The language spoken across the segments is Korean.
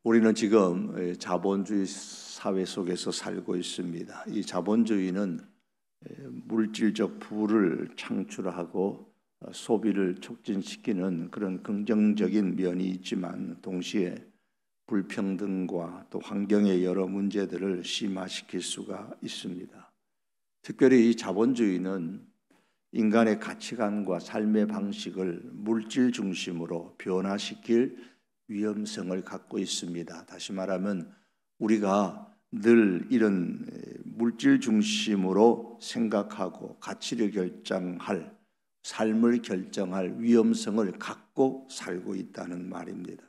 우리는 지금 자본주의 사회 속에서 살고 있습니다. 이 자본주의는 물질적 부를 창출하고 소비를 촉진시키는 그런 긍정적인 면이 있지만 동시에 불평등과 또 환경의 여러 문제들을 심화시킬 수가 있습니다. 특별히 이 자본주의는 인간의 가치관과 삶의 방식을 물질 중심으로 변화시킬 위험성을 갖고 있습니다. 다시 말하면 우리가 늘 이런 물질 중심으로 생각하고 가치를 결정할, 삶을 결정할 위험성을 갖고 살고 있다는 말입니다.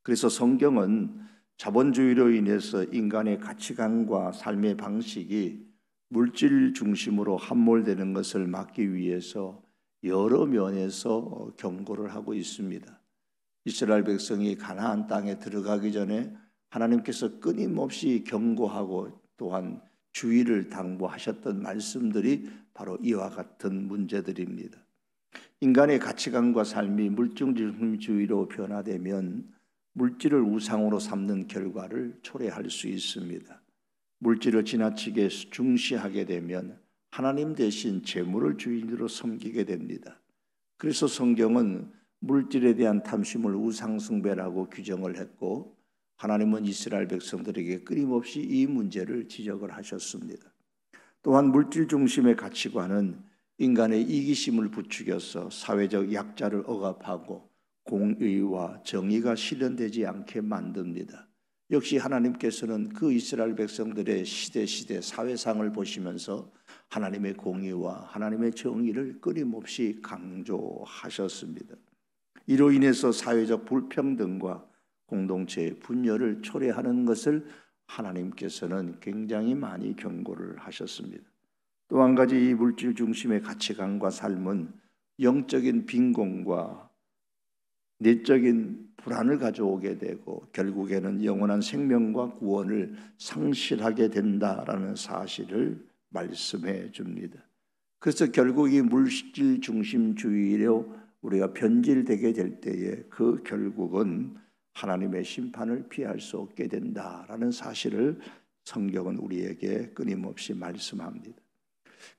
그래서 성경은 자본주의로 인해서 인간의 가치관과 삶의 방식이 물질 중심으로 함몰되는 것을 막기 위해서 여러 면에서 경고를 하고 있습니다. 이스라엘 백성이 가나안 땅에 들어가기 전에 하나님께서 끊임없이 경고하고 또한 주의를 당부하셨던 말씀들이 바로 이와 같은 문제들입니다. 인간의 가치관과 삶이 물질주의로 변화되면 물질을 우상으로 삼는 결과를 초래할 수 있습니다. 물질을 지나치게 중시하게 되면 하나님 대신 재물을 주인으로 섬기게 됩니다. 그래서 성경은 물질에 대한 탐심을 우상숭배라고 규정을 했고 하나님은 이스라엘 백성들에게 끊임없이 이 문제를 지적을 하셨습니다. 또한 물질 중심의 가치관은 인간의 이기심을 부추겨서 사회적 약자를 억압하고 공의와 정의가 실현되지 않게 만듭니다. 역시 하나님께서는 그 이스라엘 백성들의 시대 사회상을 보시면서 하나님의 공의와 하나님의 정의를 끊임없이 강조하셨습니다. 이로 인해서 사회적 불평등과 공동체의 분열을 초래하는 것을 하나님께서는 굉장히 많이 경고를 하셨습니다. 또 한 가지 이 물질 중심의 가치관과 삶은 영적인 빈곤과 내적인 불안을 가져오게 되고 결국에는 영원한 생명과 구원을 상실하게 된다라는 사실을 말씀해 줍니다. 그래서 결국 이 물질 중심주의로 우리가 변질되게 될 때에 그 결국은 하나님의 심판을 피할 수 없게 된다라는 사실을 성경은 우리에게 끊임없이 말씀합니다.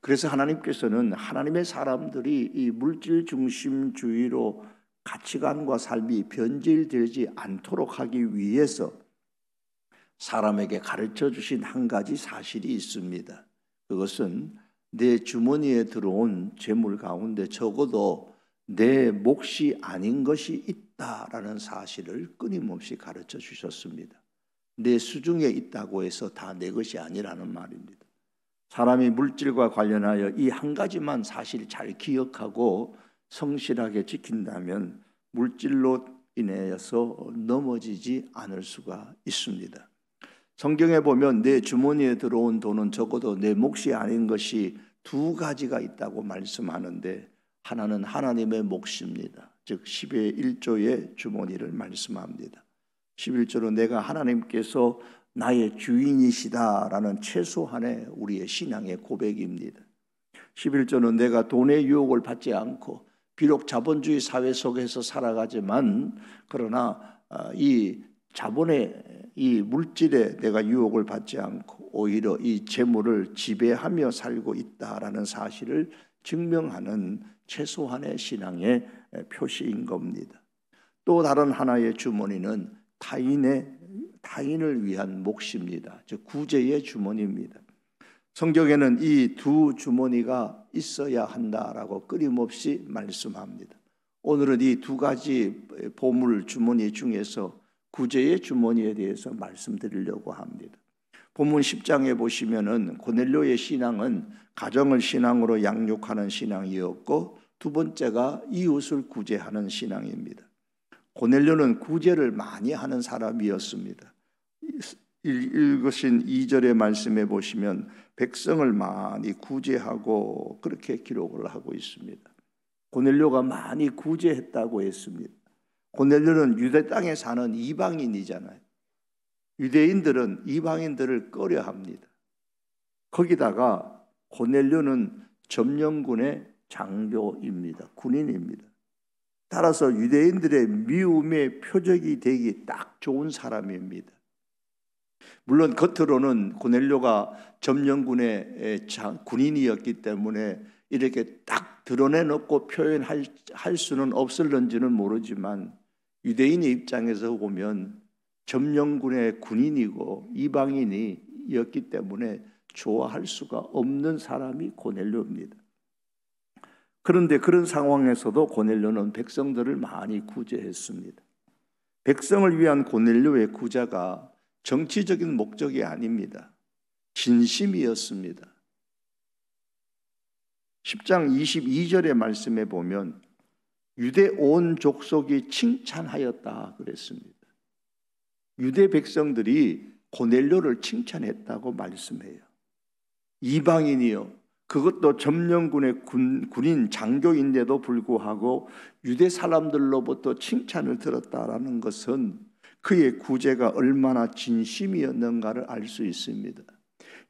그래서 하나님께서는 하나님의 사람들이 이 물질 중심주의로 가치관과 삶이 변질되지 않도록 하기 위해서 사람에게 가르쳐 주신 한 가지 사실이 있습니다. 그것은 내 주머니에 들어온 재물 가운데 적어도 내 몫이 아닌 것이 있다라는 사실을 끊임없이 가르쳐 주셨습니다. 내 수중에 있다고 해서 다 내 것이 아니라는 말입니다. 사람이 물질과 관련하여 이 한 가지만 사실 잘 기억하고 성실하게 지킨다면 물질로 인해서 넘어지지 않을 수가 있습니다. 성경에 보면 내 주머니에 들어온 돈은 적어도 내 몫이 아닌 것이 두 가지가 있다고 말씀하는데 하나는 하나님의 몫입니다. 즉 10의 1조의 주머니를 말씀합니다. 11조로 내가 하나님께서 나의 주인이시다라는 최소한의 우리의 신앙의 고백입니다. 11조는 내가 돈의 유혹을 받지 않고 비록 자본주의 사회 속에서 살아가지만 그러나 이 자본의 이 물질에 내가 유혹을 받지 않고 오히려 이 재물을 지배하며 살고 있다라는 사실을 증명하는 최소한의 신앙의 표시인 겁니다. 또 다른 하나의 주머니는 타인을 위한 몫입니다. 즉 구제의 주머니입니다. 성경에는 이 두 주머니가 있어야 한다라고 끊임없이 말씀합니다. 오늘은 이 두 가지 보물 주머니 중에서 구제의 주머니에 대해서 말씀드리려고 합니다. 본문 10장에 보시면은 고넬료의 신앙은 가정을 신앙으로 양육하는 신앙이었고 두 번째가 이웃을 구제하는 신앙입니다. 고넬료는 구제를 많이 하는 사람이었습니다. 읽으신 2절의 말씀에 보시면 백성을 많이 구제하고 그렇게 기록을 하고 있습니다. 고넬료가 많이 구제했다고 했습니다. 고넬료는 유대 땅에 사는 이방인이잖아요. 유대인들은 이방인들을 꺼려합니다. 거기다가 고넬료는 점령군의 장교입니다. 군인입니다. 따라서 유대인들의 미움의 표적이 되기 딱 좋은 사람입니다. 물론 겉으로는 고넬료가 점령군의 군인이었기 때문에 이렇게 딱 드러내놓고 표현할 수는 없을런지는 모르지만 유대인의 입장에서 보면 점령군의 군인이고 이방인이었기 때문에 좋아할 수가 없는 사람이 고넬료입니다. 그런데 그런 상황에서도 고넬료는 백성들을 많이 구제했습니다. 백성을 위한 고넬료의 구제가 정치적인 목적이 아닙니다. 진심이었습니다. 10장 22절의 말씀에 보면 유대 온 족속이 칭찬하였다 그랬습니다. 유대 백성들이 고넬료를 칭찬했다고 말씀해요. 이방인이요, 그것도 점령군의 군인 장교인데도 불구하고 유대 사람들로부터 칭찬을 들었다라는 것은 그의 구제가 얼마나 진심이었는가를 알 수 있습니다.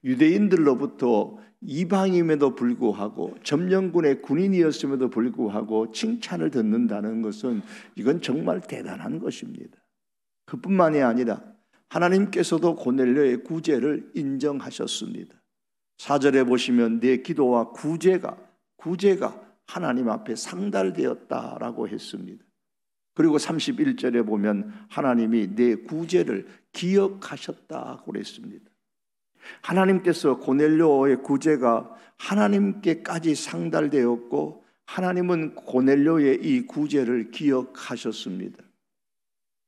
유대인들로부터 이방임에도 불구하고 점령군의 군인이었음에도 불구하고 칭찬을 듣는다는 것은 이건 정말 대단한 것입니다. 그뿐만이 아니라 하나님께서도 고넬료의 구제를 인정하셨습니다. 4절에 보시면 내 기도와 구제가 하나님 앞에 상달되었다라고 했습니다. 그리고 31절에 보면 하나님이 내 구제를 기억하셨다고 그랬습니다. 하나님께서 고넬료의 구제가 하나님께까지 상달되었고 하나님은 고넬료의 이 구제를 기억하셨습니다.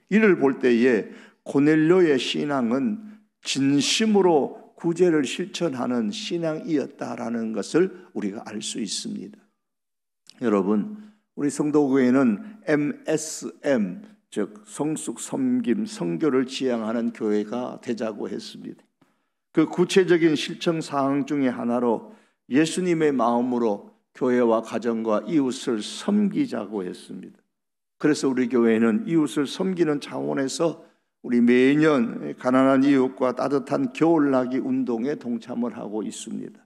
이를 볼 때에 고넬료의 신앙은 진심으로 구제를 실천하는 신앙이었다라는 것을 우리가 알 수 있습니다. 여러분, 우리 성도교회는 MSM, 즉 성숙, 섬김, 선교를 지향하는 교회가 되자고 했습니다. 그 구체적인 실천 사항 중에 하나로 예수님의 마음으로 교회와 가정과 이웃을 섬기자고 했습니다. 그래서 우리 교회는 이웃을 섬기는 차원에서 우리 매년 가난한 이웃과 따뜻한 겨울나기 운동에 동참을 하고 있습니다.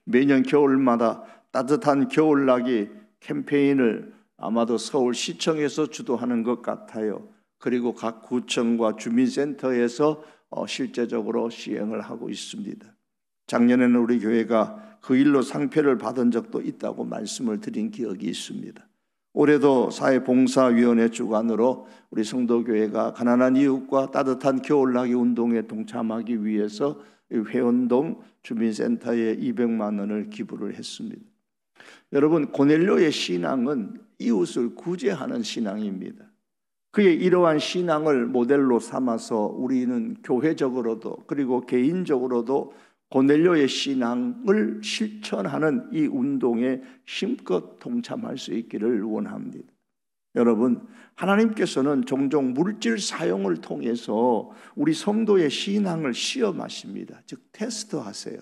매년 겨울마다 따뜻한 겨울나기 캠페인을 아마도 서울시청에서 주도하는 것 같아요. 그리고 각 구청과 주민센터에서 실제적으로 시행을 하고 있습니다. 작년에는 우리 교회가 그 일로 상패를 받은 적도 있다고 말씀을 드린 기억이 있습니다. 올해도 사회봉사위원회 주관으로 우리 성도교회가 가난한 이웃과 따뜻한 겨울나기 운동에 동참하기 위해서 회원동 주민센터에 200만 원을 기부를 했습니다. 여러분, 고넬료의 신앙은 이웃을 구제하는 신앙입니다. 그의 이러한 신앙을 모델로 삼아서 우리는 교회적으로도 그리고 개인적으로도 고넬료의 신앙을 실천하는 이 운동에 힘껏 동참할 수 있기를 원합니다. 여러분, 하나님께서는 종종 물질 사용을 통해서 우리 성도의 신앙을 시험하십니다. 즉 테스트하세요.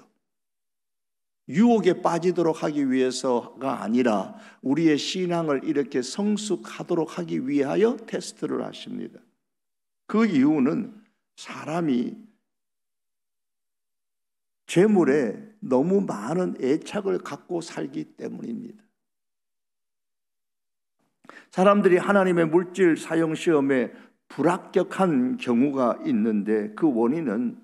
유혹에 빠지도록 하기 위해서가 아니라 우리의 신앙을 이렇게 성숙하도록 하기 위하여 테스트를 하십니다. 그 이유는 사람이 재물에 너무 많은 애착을 갖고 살기 때문입니다. 사람들이 하나님의 물질 사용 시험에 불합격한 경우가 있는데 그 원인은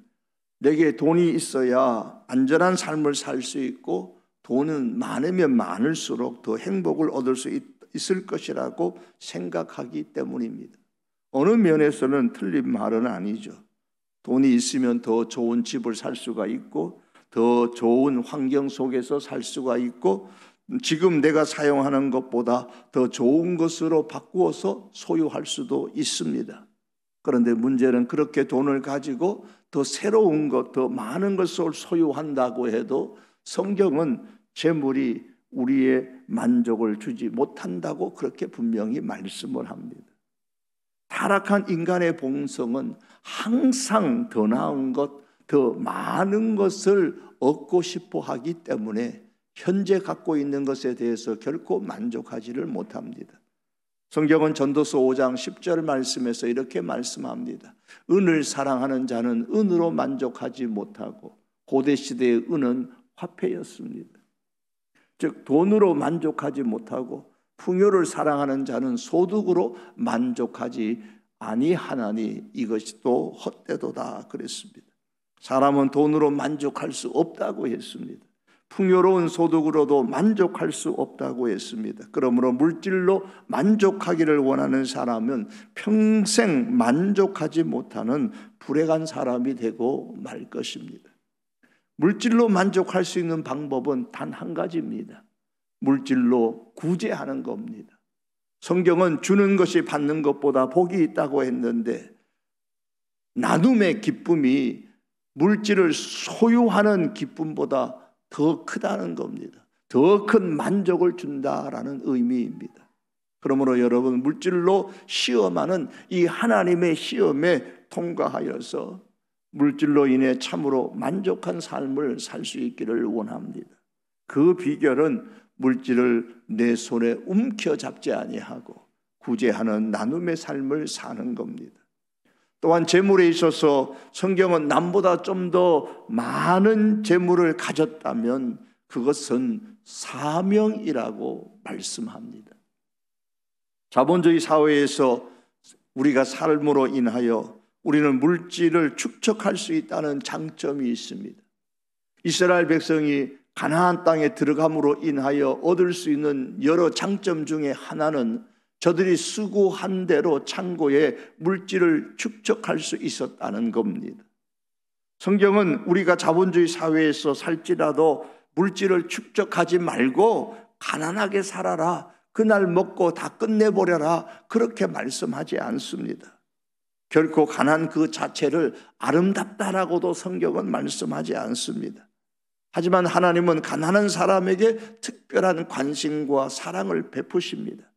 내게 돈이 있어야 안전한 삶을 살 수 있고 돈은 많으면 많을수록 더 행복을 얻을 수 있을 것이라고 생각하기 때문입니다. 어느 면에서는 틀린 말은 아니죠. 돈이 있으면 더 좋은 집을 살 수가 있고 더 좋은 환경 속에서 살 수가 있고 지금 내가 사용하는 것보다 더 좋은 것으로 바꾸어서 소유할 수도 있습니다. 그런데 문제는 그렇게 돈을 가지고 더 새로운 것, 더 많은 것을 소유한다고 해도 성경은 재물이 우리의 만족을 주지 못한다고 그렇게 분명히 말씀을 합니다. 타락한 인간의 본성은 항상 더 나은 것, 더 많은 것을 얻고 싶어 하기 때문에 현재 갖고 있는 것에 대해서 결코 만족하지를 못합니다. 성경은 전도서 5장 10절 말씀에서 이렇게 말씀합니다. 은을 사랑하는 자는 은으로 만족하지 못하고 고대 시대의 은은 화폐였습니다. 즉 돈으로 만족하지 못하고 풍요를 사랑하는 자는 소득으로 만족하지 아니하나니 이것이 또 헛되도다 그랬습니다. 사람은 돈으로 만족할 수 없다고 했습니다. 풍요로운 소득으로도 만족할 수 없다고 했습니다. 그러므로 물질로 만족하기를 원하는 사람은 평생 만족하지 못하는 불행한 사람이 되고 말 것입니다. 물질로 만족할 수 있는 방법은 단 한 가지입니다. 물질로 구제하는 겁니다. 성경은 주는 것이 받는 것보다 복이 있다고 했는데 나눔의 기쁨이 물질을 소유하는 기쁨보다 더 크다는 겁니다. 더 큰 만족을 준다라는 의미입니다. 그러므로 여러분, 물질로 시험하는 이 하나님의 시험에 통과하여서 물질로 인해 참으로 만족한 삶을 살 수 있기를 원합니다. 그 비결은 물질을 내 손에 움켜잡지 아니하고 구제하는 나눔의 삶을 사는 겁니다. 또한 재물에 있어서 성경은 남보다 좀 더 많은 재물을 가졌다면 그것은 사명이라고 말씀합니다. 자본주의 사회에서 우리가 삶으로 인하여 우리는 물질을 축적할 수 있다는 장점이 있습니다. 이스라엘 백성이 가나안 땅에 들어감으로 인하여 얻을 수 있는 여러 장점 중에 하나는 저들이 수고한 대로 창고에 물질을 축적할 수 있었다는 겁니다. 성경은 우리가 자본주의 사회에서 살지라도 물질을 축적하지 말고 가난하게 살아라, 그날 먹고 다 끝내버려라, 그렇게 말씀하지 않습니다. 결코 가난 그 자체를 아름답다라고도 성경은 말씀하지 않습니다. 하지만 하나님은 가난한 사람에게 특별한 관심과 사랑을 베푸십니다.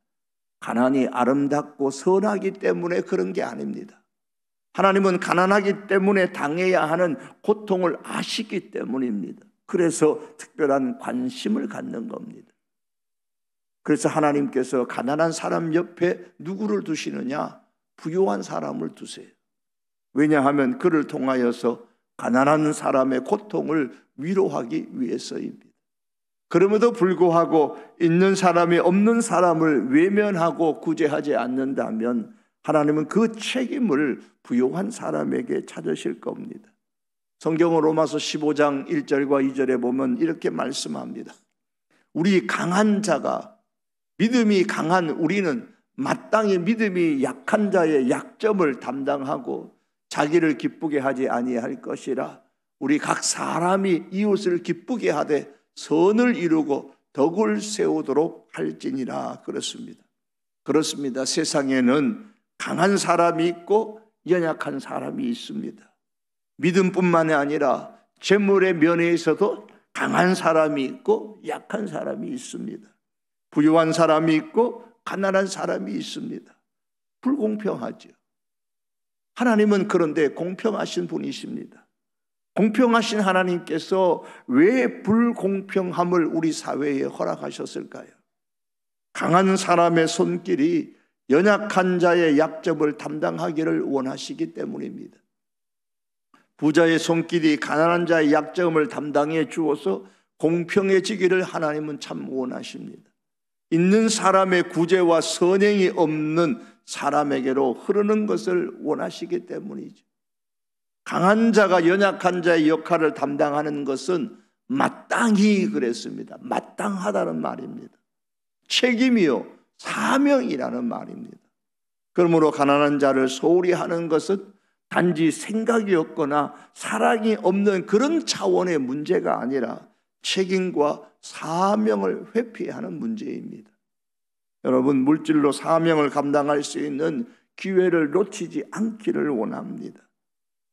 가난이 아름답고 선하기 때문에 그런 게 아닙니다. 하나님은 가난하기 때문에 당해야 하는 고통을 아시기 때문입니다. 그래서 특별한 관심을 갖는 겁니다. 그래서 하나님께서 가난한 사람 옆에 누구를 두시느냐? 부유한 사람을 두세요. 왜냐하면 그를 통하여서 가난한 사람의 고통을 위로하기 위해서입니다. 그럼에도 불구하고 있는 사람이 없는 사람을 외면하고 구제하지 않는다면 하나님은 그 책임을 부유한 사람에게 찾으실 겁니다. 성경은 로마서 15장 1절과 2절에 보면 이렇게 말씀합니다. 우리 강한 자가, 믿음이 강한 우리는 마땅히 믿음이 약한 자의 약점을 담당하고 자기를 기쁘게 하지 아니할 것이라 우리 각 사람이 이웃을 기쁘게 하되 선을 이루고 덕을 세우도록 할지니라 그렇습니다. 그렇습니다. 세상에는 강한 사람이 있고 연약한 사람이 있습니다. 믿음뿐만이 아니라 재물의 면에서도 강한 사람이 있고 약한 사람이 있습니다. 부유한 사람이 있고 가난한 사람이 있습니다. 불공평하죠. 하나님은 그런데 공평하신 분이십니다. 공평하신 하나님께서 왜 불공평함을 우리 사회에 허락하셨을까요? 강한 사람의 손길이 연약한 자의 약점을 담당하기를 원하시기 때문입니다. 부자의 손길이 가난한 자의 약점을 담당해 주어서 공평해지기를 하나님은 참 원하십니다. 있는 사람의 구제와 선행이 없는 사람에게로 흐르는 것을 원하시기 때문이죠. 강한 자가 연약한 자의 역할을 담당하는 것은 마땅히 그랬습니다. 마땅하다는 말입니다. 책임이요 사명이라는 말입니다. 그러므로 가난한 자를 소홀히 하는 것은 단지 생각이 없거나 사랑이 없는 그런 차원의 문제가 아니라 책임과 사명을 회피하는 문제입니다. 여러분, 물질로 사명을 감당할 수 있는 기회를 놓치지 않기를 원합니다.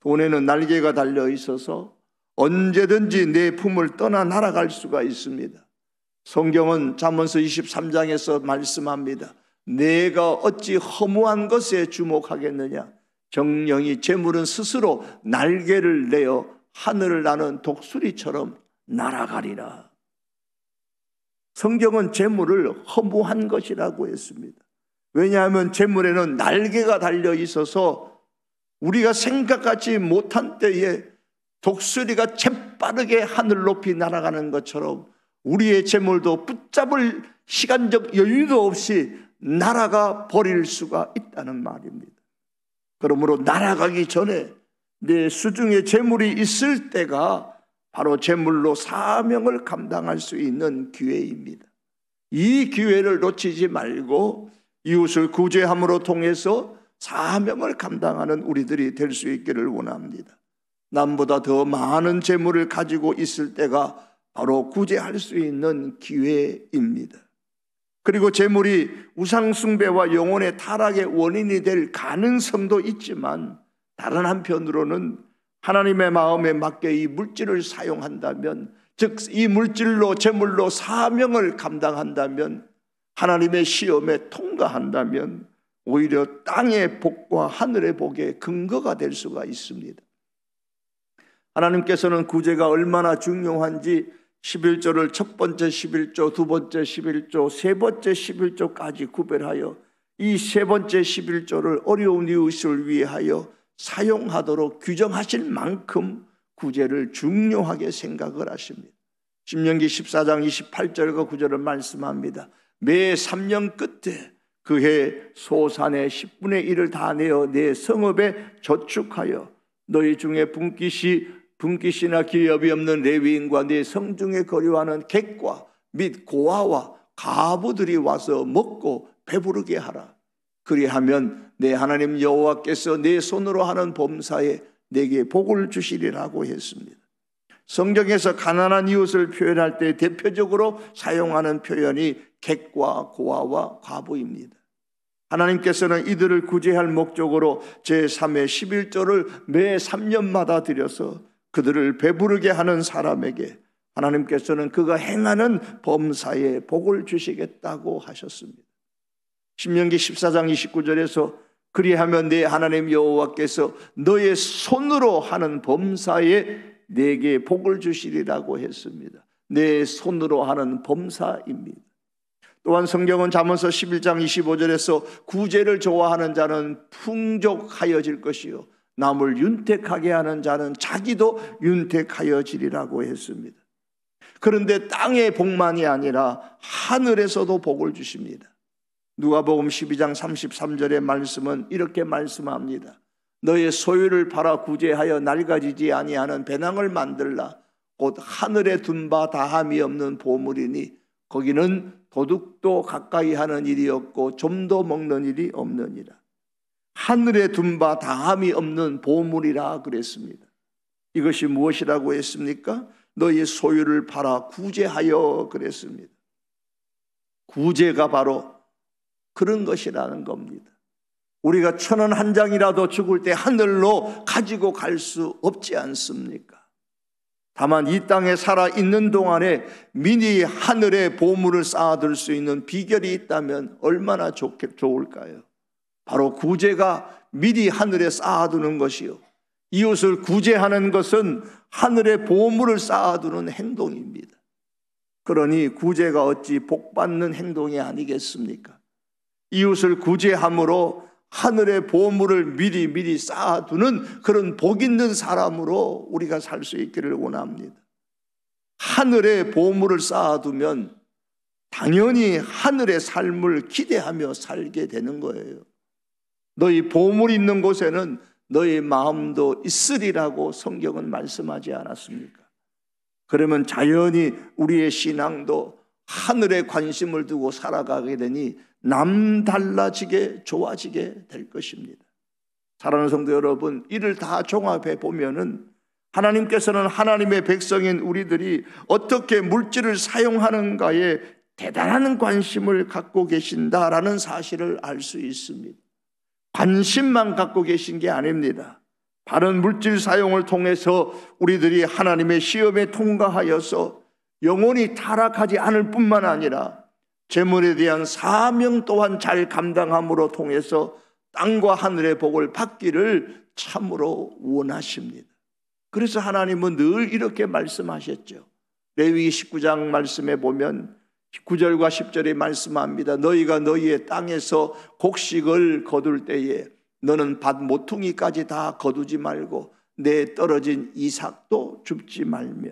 돈에는 날개가 달려 있어서 언제든지 내 품을 떠나 날아갈 수가 있습니다. 성경은 잠언서 23장에서 말씀합니다. 내가 어찌 허무한 것에 주목하겠느냐? 정령이 재물은 스스로 날개를 내어 하늘을 나는 독수리처럼 날아가리라. 성경은 재물을 허무한 것이라고 했습니다. 왜냐하면 재물에는 날개가 달려 있어서 우리가 생각하지 못한 때에 독수리가 재빠르게 하늘 높이 날아가는 것처럼 우리의 재물도 붙잡을 시간적 여유도 없이 날아가 버릴 수가 있다는 말입니다. 그러므로 날아가기 전에 내 수중에 재물이 있을 때가 바로 재물로 사명을 감당할 수 있는 기회입니다. 이 기회를 놓치지 말고 이웃을 구제함으로 통해서 사명을 감당하는 우리들이 될 수 있기를 원합니다. 남보다 더 많은 재물을 가지고 있을 때가 바로 구제할 수 있는 기회입니다. 그리고 재물이 우상숭배와 영혼의 타락의 원인이 될 가능성도 있지만 다른 한편으로는 하나님의 마음에 맞게 이 물질을 사용한다면, 즉 이 물질로 재물로 사명을 감당한다면, 하나님의 시험에 통과한다면 오히려 땅의 복과 하늘의 복의 근거가 될 수가 있습니다. 하나님께서는 구제가 얼마나 중요한지 11조를 첫 번째 11조, 두 번째 11조, 세 번째 11조까지 구별하여 이 세 번째 11조를 어려운 이웃을 위하여 사용하도록 규정하실 만큼 구제를 중요하게 생각을 하십니다. 신명기 14장 28절과 9절을 말씀합니다. 매 3년 끝에 그해 소산의 10분의 1을 다 내어 내 성읍에 저축하여 너희 중에 분깃이나 기업이 없는 레위인과 네 성중에 거류하는 객과 및 고아와 가부들이 와서 먹고 배부르게 하라. 그리하면 내 하나님 여호와께서 내 손으로 하는 범사에 내게 복을 주시리라고 했습니다. 성경에서 가난한 이웃을 표현할 때 대표적으로 사용하는 표현이 객과 고아와 과부입니다. 하나님께서는 이들을 구제할 목적으로 제3의 11조를 매 3년마다 드려서 그들을 배부르게 하는 사람에게 하나님께서는 그가 행하는 범사에 복을 주시겠다고 하셨습니다. 신명기 14장 29절에서 그리하면 내 하나님 여호와께서 너의 손으로 하는 범사에 내게 복을 주시리라고 했습니다. 내 손으로 하는 범사입니다. 또한 성경은 잠언서 11장 25절에서 구제를 좋아하는 자는 풍족하여질 것이요 남을 윤택하게 하는 자는 자기도 윤택하여지리라고 했습니다. 그런데 땅의 복만이 아니라 하늘에서도 복을 주십니다. 누가복음 12장 33절의 말씀은 이렇게 말씀합니다. 너의 소유를 팔아 구제하여 낡아지지 아니하는 배낭을 만들라. 곧 하늘에 둔 바 다함이 없는 보물이니 거기는 도둑도 가까이 하는 일이 없고 좀도 먹는 일이 없느니라. 하늘에 둔 바 다함이 없는 보물이라 그랬습니다. 이것이 무엇이라고 했습니까? 너의 소유를 팔아 구제하여 그랬습니다. 구제가 바로 그런 것이라는 겁니다. 우리가 1,000원 한 장이라도 죽을 때 하늘로 가지고 갈 수 없지 않습니까? 다만 이 땅에 살아있는 동안에 미리 하늘에 보물을 쌓아둘 수 있는 비결이 있다면 얼마나 좋을까요? 바로 구제가 미리 하늘에 쌓아두는 것이요, 이웃을 구제하는 것은 하늘에 보물을 쌓아두는 행동입니다. 그러니 구제가 어찌 복받는 행동이 아니겠습니까? 이웃을 구제함으로 하늘의 보물을 미리 쌓아두는 그런 복 있는 사람으로 우리가 살 수 있기를 원합니다. 하늘의 보물을 쌓아두면 당연히 하늘의 삶을 기대하며 살게 되는 거예요. 너희 보물 있는 곳에는 너희 마음도 있으리라고 성경은 말씀하지 않았습니까? 그러면 자연히 우리의 신앙도 하늘에 관심을 두고 살아가게 되니 남달라지게 좋아지게 될 것입니다. 사랑하는 성도 여러분, 이를 다 종합해 보면은 하나님께서는 하나님의 백성인 우리들이 어떻게 물질을 사용하는가에 대단한 관심을 갖고 계신다라는 사실을 알 수 있습니다. 관심만 갖고 계신 게 아닙니다. 바른 물질 사용을 통해서 우리들이 하나님의 시험에 통과하여서 영혼이 타락하지 않을 뿐만 아니라 재물에 대한 사명 또한 잘 감당함으로 통해서 땅과 하늘의 복을 받기를 참으로 원하십니다. 그래서 하나님은 늘 이렇게 말씀하셨죠. 레위기 19장 말씀에 보면 9절과 10절에 말씀합니다. 너희가 너희의 땅에서 곡식을 거둘 때에 너는 밭 모퉁이까지 다 거두지 말고 내 떨어진 이삭도 줍지 말며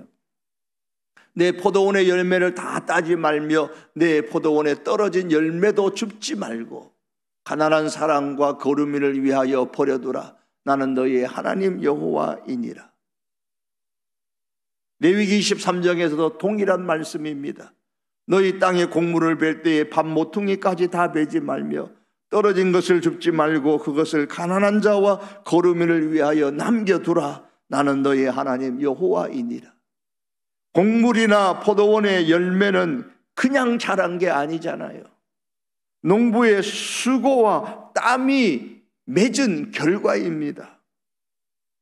내 포도원의 열매를 다 따지 말며 내 포도원에 떨어진 열매도 줍지 말고 가난한 사람과 거루민을 위하여 버려두라. 나는 너희의 하나님 여호와이니라. 레위기 23장에서도 동일한 말씀입니다. 너희 땅에 곡물을 벨 때에 밥 모퉁이까지 다 베지 말며 떨어진 것을 줍지 말고 그것을 가난한 자와 거루민을 위하여 남겨두라. 나는 너희의 하나님 여호와이니라. 곡물이나 포도원의 열매는 그냥 자란 게 아니잖아요. 농부의 수고와 땀이 맺은 결과입니다.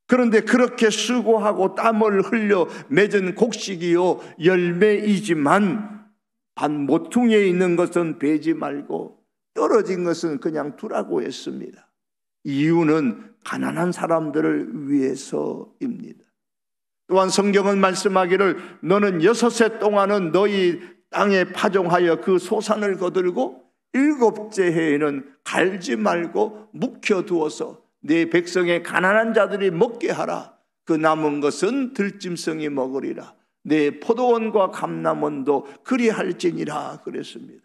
그런데 그렇게 수고하고 땀을 흘려 맺은 곡식이요 열매이지만 밭 모퉁이에 있는 것은 베지 말고 떨어진 것은 그냥 두라고 했습니다. 이유는 가난한 사람들을 위해서입니다. 또한 성경은 말씀하기를 너는 6해 동안은 너희 땅에 파종하여 그 소산을 거들고 7째 해에는 갈지 말고 묵혀두어서 내 백성의 가난한 자들이 먹게 하라. 그 남은 것은 들짐승이 먹으리라. 내 포도원과 감람원도 그리할지니라 그랬습니다.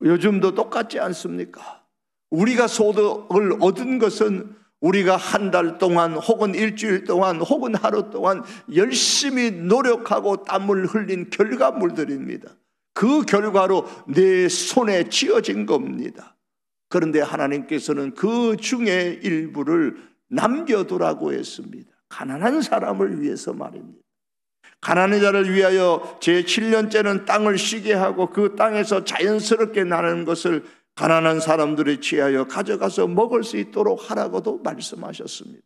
요즘도 똑같지 않습니까? 우리가 소득을 얻은 것은 우리가 한 달 동안 혹은 일주일 동안 혹은 하루 동안 열심히 노력하고 땀을 흘린 결과물들입니다. 그 결과로 내 손에 쥐어진 겁니다. 그런데 하나님께서는 그 중에 일부를 남겨두라고 했습니다. 가난한 사람을 위해서 말입니다. 가난한 자를 위하여 제7년째는 땅을 쉬게 하고 그 땅에서 자연스럽게 나는 것을 가난한 사람들이 취하여 가져가서 먹을 수 있도록 하라고도 말씀하셨습니다.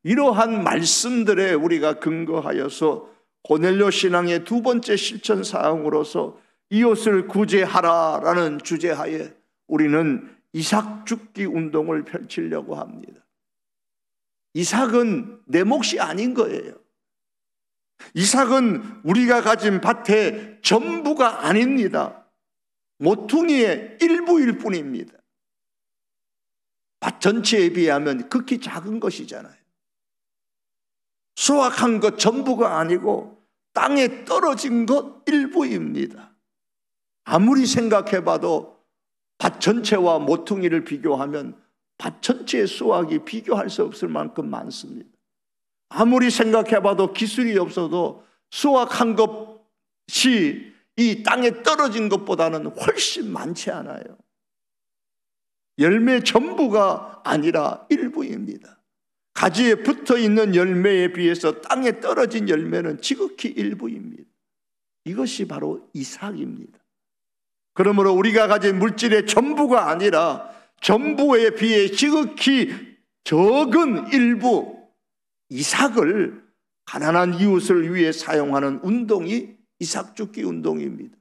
이러한 말씀들에 우리가 근거하여서 고넬료 신앙의 두 번째 실천 사항으로서 이웃을 구제하라라는 주제하에 우리는 이삭 죽기 운동을 펼치려고 합니다. 이삭은 내 몫이 아닌 거예요. 이삭은 우리가 가진 밭의 전부가 아닙니다. 모퉁이의 일부일 뿐입니다. 밭 전체에 비하면 극히 작은 것이잖아요. 수확한 것 전부가 아니고 땅에 떨어진 것 일부입니다. 아무리 생각해봐도 밭 전체와 모퉁이를 비교하면 밭 전체의 수확이 비교할 수 없을 만큼 많습니다. 아무리 생각해봐도 기술이 없어도 수확한 것이 이 땅에 떨어진 것보다는 훨씬 많지 않아요. 열매 전부가 아니라 일부입니다. 가지에 붙어있는 열매에 비해서 땅에 떨어진 열매는 지극히 일부입니다. 이것이 바로 이삭입니다. 그러므로 우리가 가진 물질의 전부가 아니라 전부에 비해 지극히 적은 일부 이삭을 가난한 이웃을 위해 사용하는 운동이 이삭 죽기 운동입니다.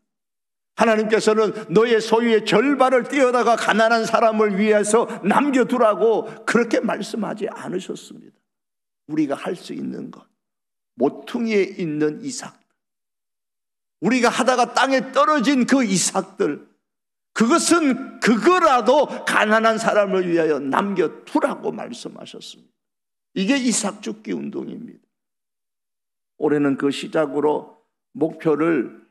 하나님께서는 너의 소유의 절반을 떼어다가 가난한 사람을 위해서 남겨두라고 그렇게 말씀하지 않으셨습니다. 우리가 할 수 있는 것, 모퉁이에 있는 이삭, 우리가 하다가 땅에 떨어진 그 이삭들, 그것은 그거라도 가난한 사람을 위하여 남겨두라고 말씀하셨습니다. 이게 이삭 죽기 운동입니다. 올해는 그 시작으로 목표를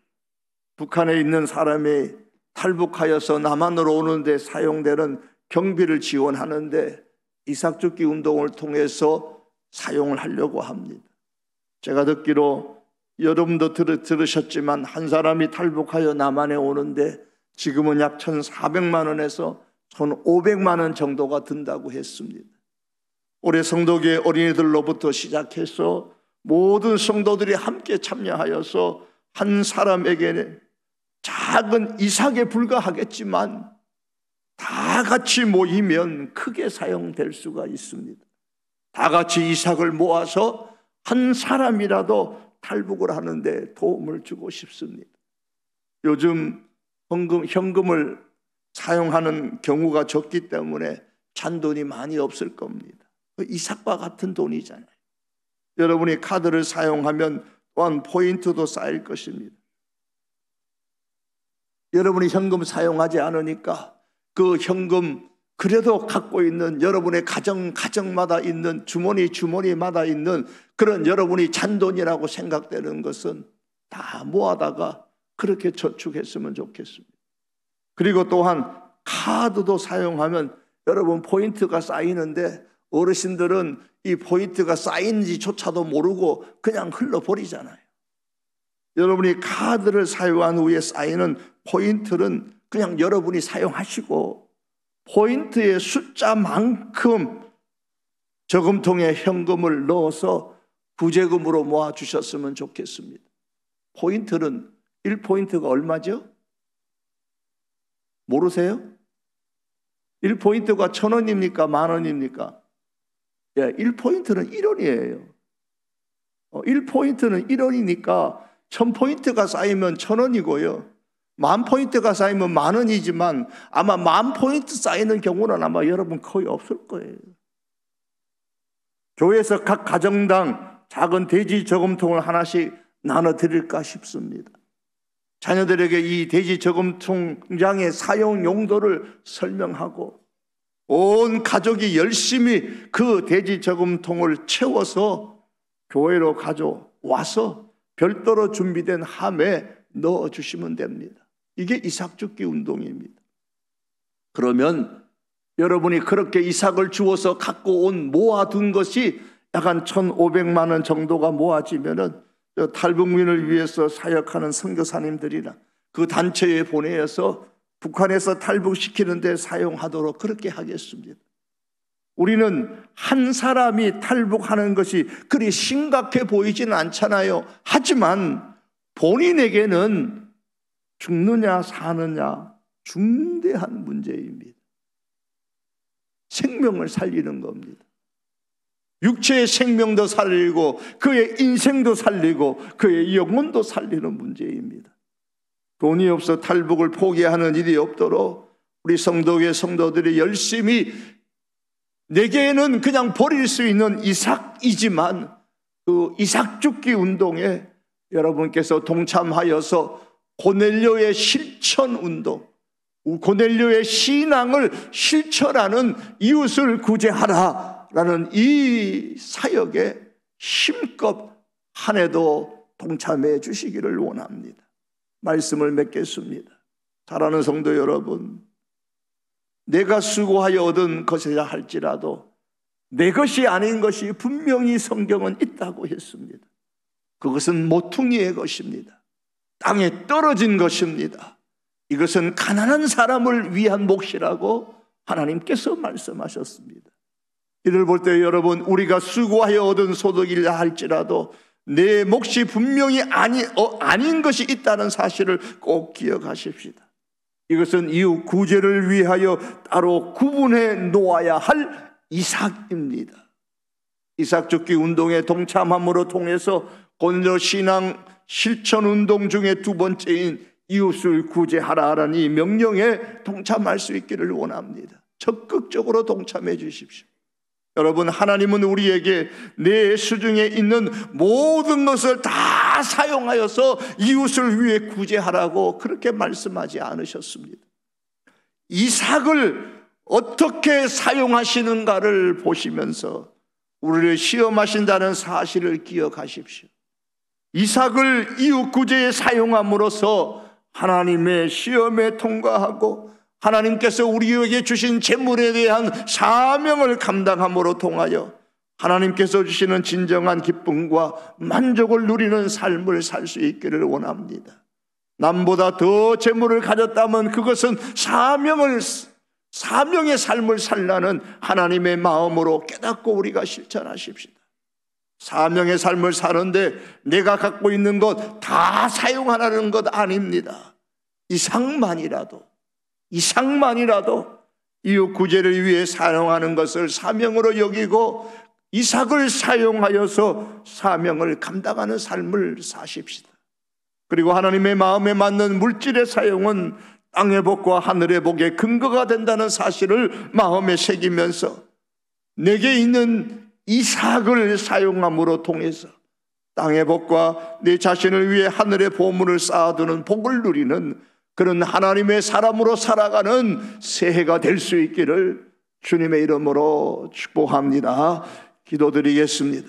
북한에 있는 사람이 탈북하여서 남한으로 오는데 사용되는 경비를 지원하는데 이삭 죽기 운동을 통해서 사용을 하려고 합니다. 제가 듣기로 여러분도 들으셨지만 한 사람이 탈북하여 남한에 오는데 지금은 약 1,400만 원에서 1,500만 원 정도가 든다고 했습니다. 올해 성도교회 어린이들로부터 시작해서 모든 성도들이 함께 참여하여서 한 사람에게는 작은 이삭에 불과하겠지만 다 같이 모이면 크게 사용될 수가 있습니다. 다 같이 이삭을 모아서 한 사람이라도 탈북을 하는데 도움을 주고 싶습니다. 요즘 현금을 사용하는 경우가 적기 때문에 잔돈이 많이 없을 겁니다. 이삭과 같은 돈이잖아요. 여러분이 카드를 사용하면 또한 포인트도 쌓일 것입니다. 여러분이 현금 사용하지 않으니까 그 현금 그래도 갖고 있는 여러분의 가정마다 있는 주머니마다 있는 그런 여러분이 잔돈이라고 생각되는 것은 다 모아다가 그렇게 저축했으면 좋겠습니다. 그리고 또한 카드도 사용하면 여러분 포인트가 쌓이는데 어르신들은 이 포인트가 쌓인지조차도 모르고 그냥 흘러버리잖아요. 여러분이 카드를 사용한 후에 쌓이는 포인트는 그냥 여러분이 사용하시고 포인트의 숫자만큼 저금통에 현금을 넣어서 부재금으로 모아주셨으면 좋겠습니다. 포인트는 1포인트가 얼마죠? 모르세요? 1포인트가 1,000원입니까? 만원입니까? 예, 1포인트는 1원이에요. 1포인트는 1원이니까 1,000포인트가 쌓이면 1,000원이고요. 10,000포인트가 쌓이면 10,000원이지만 아마 10,000포인트 쌓이는 경우는 아마 여러분 거의 없을 거예요. 교회에서 각 가정당 작은 돼지 저금통을 하나씩 나눠드릴까 싶습니다. 자녀들에게 이 돼지 저금통장의 사용 용도를 설명하고 온 가족이 열심히 그 돼지 저금통을 채워서 교회로 가져와서 별도로 준비된 함에 넣어주시면 됩니다. 이게 이삭줍기 운동입니다. 그러면 여러분이 그렇게 이삭을 주어서 갖고 온 모아둔 것이 약 한 1,500만 원 정도가 모아지면은 탈북민을 위해서 사역하는 선교사님들이나 그 단체에 보내서 북한에서 탈북시키는 데 사용하도록 그렇게 하겠습니다. 우리는 한 사람이 탈북하는 것이 그리 심각해 보이지는 않잖아요. 하지만 본인에게는 죽느냐 사느냐 중대한 문제입니다. 생명을 살리는 겁니다. 육체의 생명도 살리고 그의 인생도 살리고 그의 영혼도 살리는 문제입니다. 돈이 없어 탈북을 포기하는 일이 없도록 우리 성도의 성도들이 열심히 내게는 그냥 버릴 수 있는 이삭이지만 그 이삭줍기 운동에 여러분께서 동참하여서 고넬료의 실천 운동, 고넬료의 신앙을 실천하는 이웃을 구제하라라는 이 사역에 힘껏 한 해도 동참해 주시기를 원합니다. 말씀을 맺겠습니다. 사랑하는 성도 여러분, 내가 수고하여 얻은 것이라 할지라도 내 것이 아닌 것이 분명히 성경은 있다고 했습니다. 그것은 모퉁이의 것입니다. 땅에 떨어진 것입니다. 이것은 가난한 사람을 위한 몫이라고 하나님께서 말씀하셨습니다. 이를 볼 때 여러분, 우리가 수고하여 얻은 소득이라 할지라도 내 몫이 분명히 아닌 것이 있다는 사실을 꼭 기억하십시오. 이것은 이웃 구제를 위하여 따로 구분해 놓아야 할 이삭입니다. 이삭줍기 운동에 동참함으로 통해서 고넬료 신앙 실천 운동 중에 두 번째인 이웃을 구제하라라는 이 명령에 동참할 수 있기를 원합니다. 적극적으로 동참해 주십시오. 여러분, 하나님은 우리에게 내 수중에 있는 모든 것을 다 사용하여서 이웃을 위해 구제하라고 그렇게 말씀하지 않으셨습니다. 이삭을 어떻게 사용하시는가를 보시면서 우리를 시험하신다는 사실을 기억하십시오. 이삭을 이웃 구제에 사용함으로써 하나님의 시험에 통과하고 하나님께서 우리에게 주신 재물에 대한 사명을 감당함으로 통하여 하나님께서 주시는 진정한 기쁨과 만족을 누리는 삶을 살 수 있기를 원합니다. 남보다 더 재물을 가졌다면 그것은 사명의 삶을 살라는 하나님의 마음으로 깨닫고 우리가 실천하십시다. 사명의 삶을 사는데 내가 갖고 있는 것 다 사용하라는 것 아닙니다. 이삭만이라도 이웃 구제를 위해 사용하는 것을 사명으로 여기고 이삭을 사용하여서 사명을 감당하는 삶을 사십시다. 그리고 하나님의 마음에 맞는 물질의 사용은 땅의 복과 하늘의 복의 근거가 된다는 사실을 마음에 새기면서 내게 있는 이삭을 사용함으로 통해서 땅의 복과 내 자신을 위해 하늘의 보물을 쌓아두는 복을 누리는 그런 하나님의 사람으로 살아가는 새해가 될 수 있기를 주님의 이름으로 축복합니다. 기도드리겠습니다.